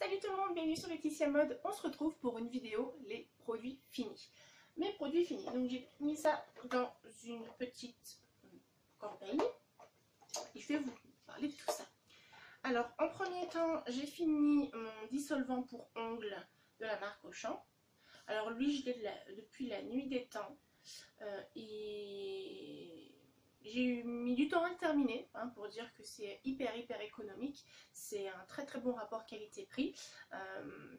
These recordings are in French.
Salut tout le monde, bienvenue sur Laetitia Mode. On se retrouve pour une vidéo les produits finis. Mes produits finis. Donc j'ai mis ça dans une petite corbeille et je vais vous parler de tout ça. Alors en premier temps, j'ai fini mon dissolvant pour ongles de la marque Auchan. Alors lui, je l'ai depuis la nuit des temps et j'ai mis du temps à le terminer pour dire que c'est hyper économique. C'est un très bon rapport qualité-prix.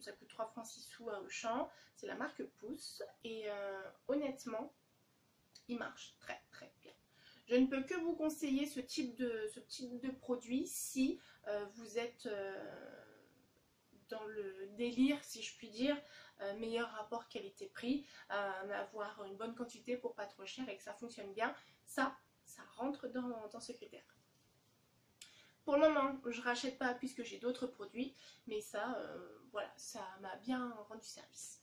Ça coûte 3 francs 6 sous à Auchan. C'est la marque Pouce et honnêtement, il marche très bien. Je ne peux que vous conseiller ce type de produit si vous êtes dans le délire, si je puis dire, meilleur rapport qualité-prix, avoir une bonne quantité pour pas trop cher et que ça fonctionne bien. Ça rentre dans ce critère. Pour le moment, je rachète pas puisque j'ai d'autres produits, mais ça, voilà, ça m'a bien rendu service.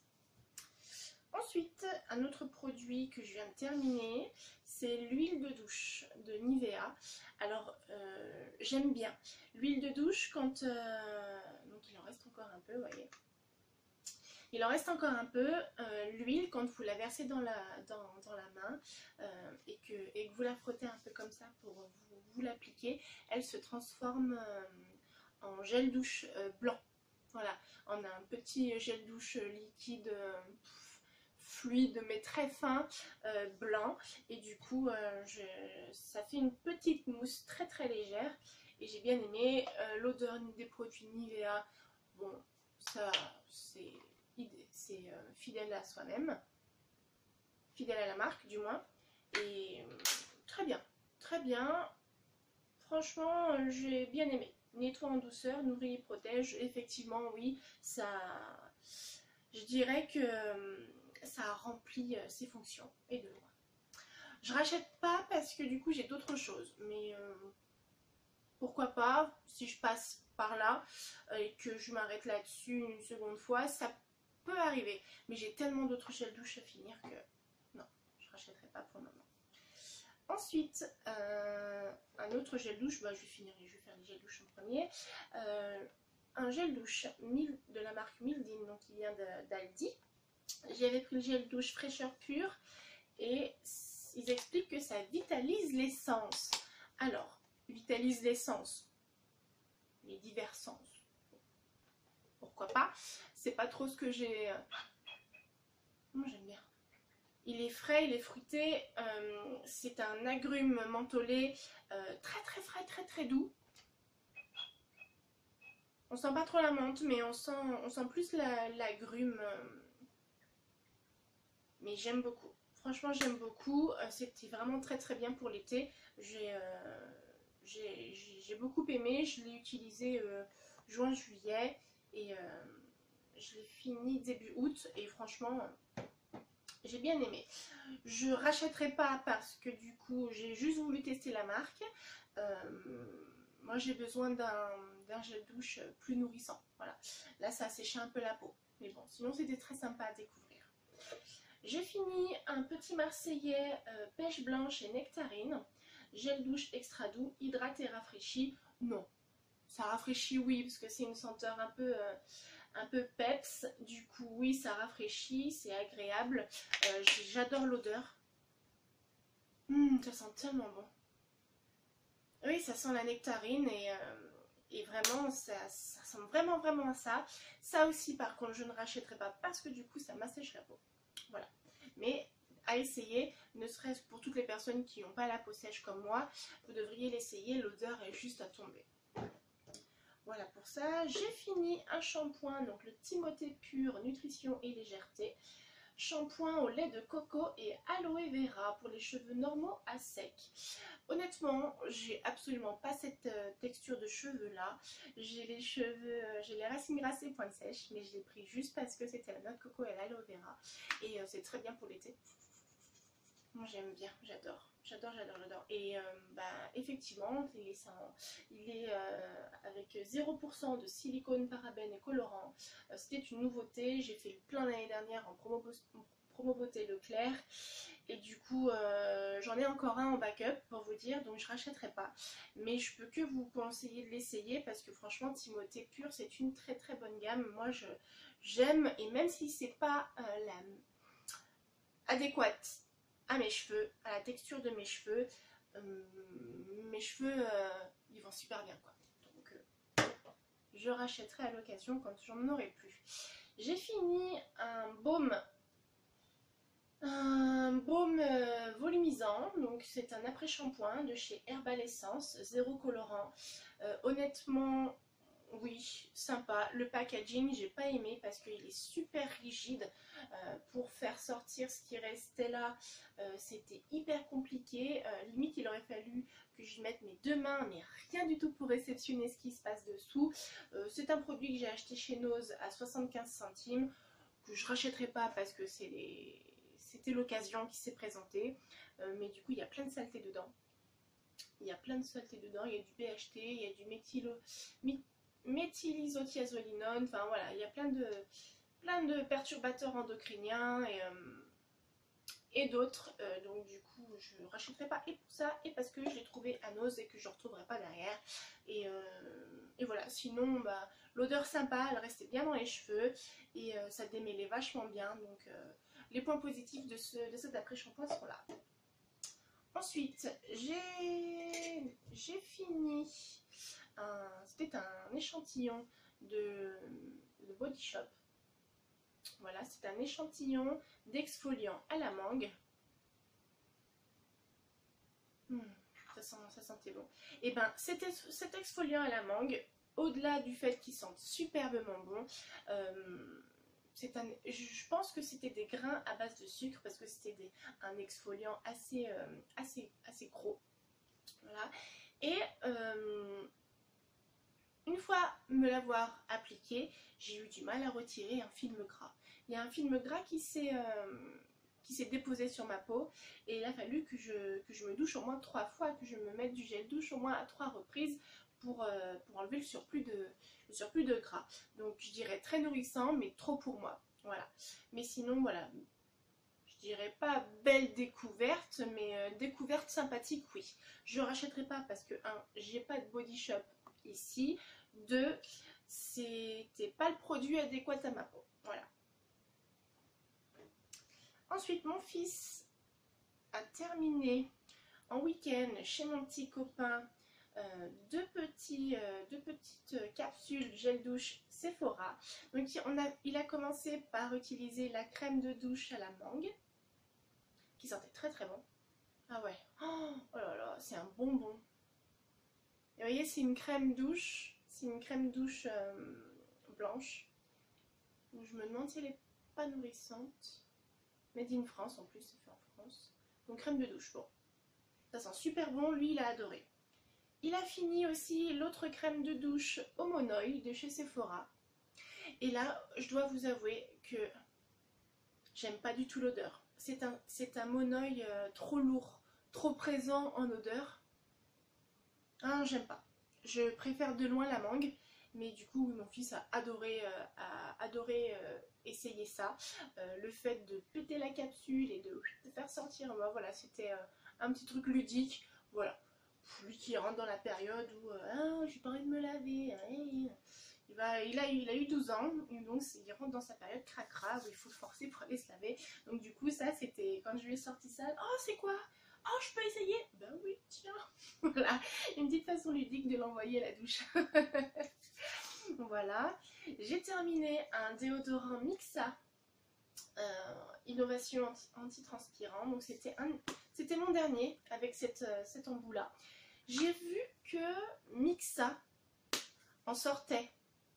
Ensuite, un autre produit que je viens de terminer, c'est l'huile de douche de Nivea. Alors, j'aime bien l'huile de douche quand... donc il en reste encore un peu, vous voyez. Il en reste encore un peu. L'huile, quand vous la versez dans la main et que vous la frottez un peu comme ça pour vous l'appliquer, elle se transforme en gel douche blanc. Voilà, on a un petit gel douche liquide fluide mais très fin, blanc, et du coup ça fait une petite mousse très légère et j'ai bien aimé. L'odeur des produits Nivea, bon, ça c'est fidèle à soi-même, fidèle à la marque du moins, et très bien, franchement j'ai bien aimé. Nettoie en douceur, nourrit et protège, effectivement oui, ça, je dirais que ça remplit ses fonctions et de loin. Je rachète pas parce que du coup j'ai d'autres choses, mais pourquoi pas, si je passe par là et que je m'arrête là-dessus une seconde fois, ça peut arriver. Mais j'ai tellement d'autres gels douche à finir que non, je rachèterai pas pour le moment. Ensuite, un autre gel douche, bah, je vais faire les gels douche en premier. Un gel douche de la marque Mildin, donc il vient d'Aldi. J'avais pris le gel douche fraîcheur pure et ils expliquent que ça vitalise l'essence. Alors, vitalise l'essence, les divers sens, pourquoi pas. C'est pas trop ce que j'ai... Moi j'aime bien. Il est frais, il est fruité, c'est un agrume mentholé très frais, très doux. On sent pas trop la menthe, mais on sent plus l'agrume. Mais j'aime beaucoup. Franchement, j'aime beaucoup. C'était vraiment très bien pour l'été. J'ai beaucoup aimé. Je l'ai utilisé juin-juillet et je l'ai fini début août. Et franchement, j'ai bien aimé. Je rachèterai pas parce que du coup, j'ai juste voulu tester la marque. Moi, j'ai besoin d'un gel douche plus nourrissant. Voilà. Là, ça a séché un peu la peau. Mais bon, sinon, c'était très sympa à découvrir. J'ai fini un petit marseillais pêche blanche et nectarine, gel douche extra doux, hydrate et rafraîchit. Non, ça rafraîchit oui, parce que c'est une senteur un peu peps, du coup oui ça rafraîchit, c'est agréable. J'adore l'odeur. Ça sent tellement bon. Oui, ça sent la nectarine et vraiment ça sent vraiment à ça. Ça aussi par contre je ne rachèterai pas parce que du coup ça m'assèche la peau. Voilà, mais à essayer, ne serait-ce pour toutes les personnes qui n'ont pas la peau sèche comme moi, vous devriez l'essayer, l'odeur est juste à tomber. Voilà pour ça. J'ai fini un shampoing, donc le Timothée Pur Nutrition et Légèreté. Shampoing au lait de coco et aloe vera pour les cheveux normaux à sec. Honnêtement, j'ai absolument pas cette texture de cheveux là. J'ai les racines grassées pointe sèche, mais je l'ai pris juste parce que c'était la noix de coco et l'aloe vera. Et c'est très bien pour l'été. Moi j'aime bien, j'adore. Et effectivement, il est avec 0% de silicone, parabènes et colorants. C'était une nouveauté. J'ai fait le plein l'année dernière en promo beauté Leclerc. Et du coup, j'en ai encore un en backup pour vous dire, donc je rachèterai pas. Mais je peux que vous conseiller de l'essayer parce que franchement, Timothée Pure, c'est une très très bonne gamme. Moi, j'aime, et même si c'est pas la adéquate à mes cheveux, à la texture de mes cheveux, ils vont super bien quoi. Donc, je rachèterai à l'occasion quand j'en aurai plus. J'ai fini un baume volumisant, donc c'est un après-shampoing de chez Herbal Essence, zéro colorant. Honnêtement, oui, sympa. Le packaging, j'ai pas aimé parce qu'il est super rigide. Pour faire sortir ce qui restait là, c'était hyper compliqué. Limite, il aurait fallu que je mette mes deux mains, mais rien du tout pour réceptionner ce qui se passe dessous. C'est un produit que j'ai acheté chez Nose à 75 centimes, que je rachèterai pas parce que c'était l'occasion qui s'est présentée. Mais du coup, il y a plein de saletés dedans. Il y a plein de saletés dedans. Il y a du BHT, il y a du méthylisothiazolinone. Enfin voilà, il y a plein de perturbateurs endocriniens et d'autres. Donc du coup, je ne rachèterai pas et pour ça et parce que je l'ai trouvé à Nose et que je ne retrouverai pas derrière. Et voilà, sinon, bah, l'odeur sympa, elle restait bien dans les cheveux et ça démêlait vachement bien. Donc les points positifs de cet après-shampoing sont là. Ensuite, j'ai fini, c'était un échantillon de Body Shop. Voilà, c'est un échantillon d'exfoliant à la mangue. Ça sentait bon. Et ben, cet exfoliant à la mangue, au-delà du fait qu'il sente superbement bon, je pense que c'était des grains à base de sucre parce que c'était un exfoliant assez gros. Voilà. Et une fois me l'avoir appliqué, j'ai eu du mal à retirer un film gras. Il y a un film gras qui s'est déposé sur ma peau et il a fallu que je me douche au moins 3 fois, que je me mette du gel douche au moins à 3 reprises pour enlever le surplus de gras. Donc je dirais très nourrissant mais trop pour moi. Voilà. Mais sinon voilà, je dirais pas belle découverte mais découverte sympathique oui. Je rachèterai pas parce que 1, j'ai pas de Body Shop ici, 2, c'était pas le produit adéquat à ma peau. Voilà. Ensuite, mon fils a terminé en week-end chez mon petit copain deux petites capsules gel douche Sephora. Donc il a commencé par utiliser la crème de douche à la mangue, qui sentait très très bon. Ah ouais, oh là là, c'est un bonbon. Et vous voyez, c'est une crème douche, blanche. Donc je me demande si elle est pas nourrissante. Made in France en plus, c'est fait en France. Donc crème de douche, bon. Ça sent super bon, lui il a adoré. Il a fini aussi l'autre crème de douche Homon Oil de chez Sephora. Et là, je dois vous avouer que j'aime pas du tout l'odeur. C'est un monoeil trop lourd, trop présent en odeur. Ah, j'aime pas. Je préfère de loin la mangue. Mais du coup, mon fils a adoré essayer ça. Le fait de péter la capsule et de faire sortir, bah, voilà, c'était un petit truc ludique. Voilà. Lui qui rentre dans la période où j'ai pas envie de me laver. Il a eu 12 ans, donc il rentre dans sa période cracra où il faut le forcer pour aller se laver. Donc du coup, ça c'était quand je lui ai sorti ça. Oh, c'est quoi? Oh, je peux essayer? Ben oui, tiens. Voilà, une petite façon ludique de l'envoyer à la douche. Voilà, j'ai terminé un déodorant Mixa Innovation anti-transpirant. Donc c'était mon dernier avec cet embout là. J'ai vu que Mixa en sortait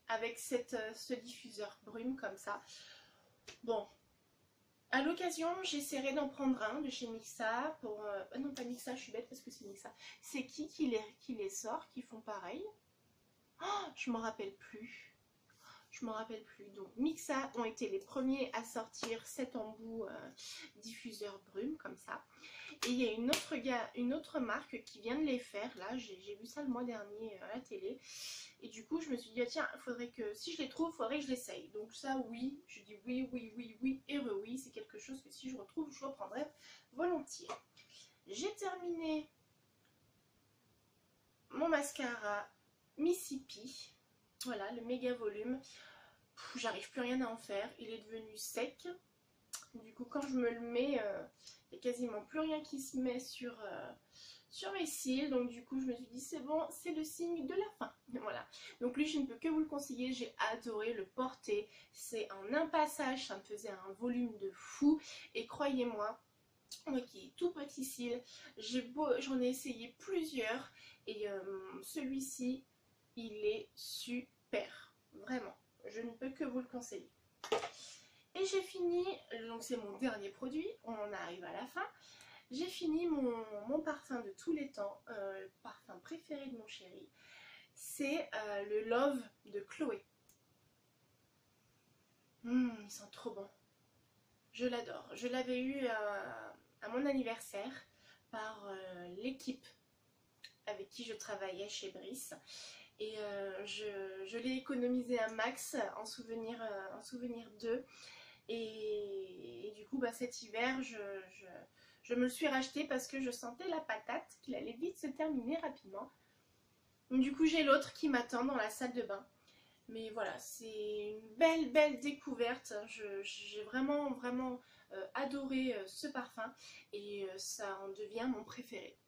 avec ce diffuseur brume comme ça. Bon, à l'occasion, j'essaierai d'en prendre un de chez Mixa pour... non, pas Mixa, je suis bête parce que c'est Mixa. C'est qui les sort, qui font pareil? Oh, je m'en rappelle plus. je m'en rappelle plus. Donc Mixa ont été les premiers à sortir cet embout diffuseur brume comme ça. Et il y a une autre marque qui vient de les faire. Là, j'ai vu ça le mois dernier à la télé. Et du coup, je me suis dit, ah, tiens, faudrait que, si je les trouve, il faudrait que je l'essaye. Donc ça, oui, je dis oui, oui, oui, oui et oui. C'est quelque chose que si je retrouve, je reprendrai volontiers. J'ai terminé mon mascara Mississippi. Voilà, le méga volume. J'arrive plus rien à en faire. Il est devenu sec. Du coup, quand je me le mets, il n'y a quasiment plus rien qui se met sur mes cils. Donc du coup, je me suis dit, c'est bon, c'est le signe de la fin. Voilà. Donc lui, je ne peux que vous le conseiller. J'ai adoré le porter. C'est en un passage. Ça me faisait un volume de fou. Et croyez-moi, moi qui ai tout petit cils, j'en ai essayé plusieurs. Et celui-ci, il est super. Vraiment. Je ne peux que vous le conseiller. Et j'ai fini, donc c'est mon dernier produit, on en arrive à la fin. J'ai fini mon parfum de tous les temps, le parfum préféré de mon chéri. C'est le Love de Chloé. Il sent trop bon. Je l'adore. Je l'avais eu à mon anniversaire par l'équipe avec qui je travaillais chez Brice. Et je l'ai économisé un max en souvenir d'eux. Et du coup, bah, cet hiver, je me le suis racheté parce que je sentais la patate, qu'il allait vite se terminer rapidement. Donc, du coup, j'ai l'autre qui m'attend dans la salle de bain. Mais voilà, c'est une belle découverte. J'ai vraiment adoré ce parfum et ça en devient mon préféré.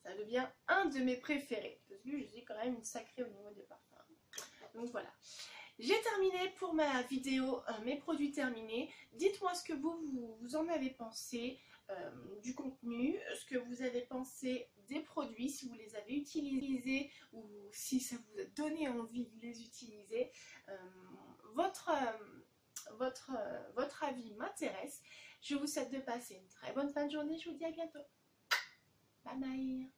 Ça devient un de mes préférés parce que je suis quand même une sacrée au niveau des parfums. Donc voilà. J'ai terminé pour ma vidéo, mes produits terminés. Dites-moi ce que vous en avez pensé du contenu, ce que vous avez pensé des produits, si vous les avez utilisés ou si ça vous a donné envie de les utiliser. Votre avis m'intéresse. Je vous souhaite de passer une très bonne fin de journée. Je vous dis à bientôt. Bye bye.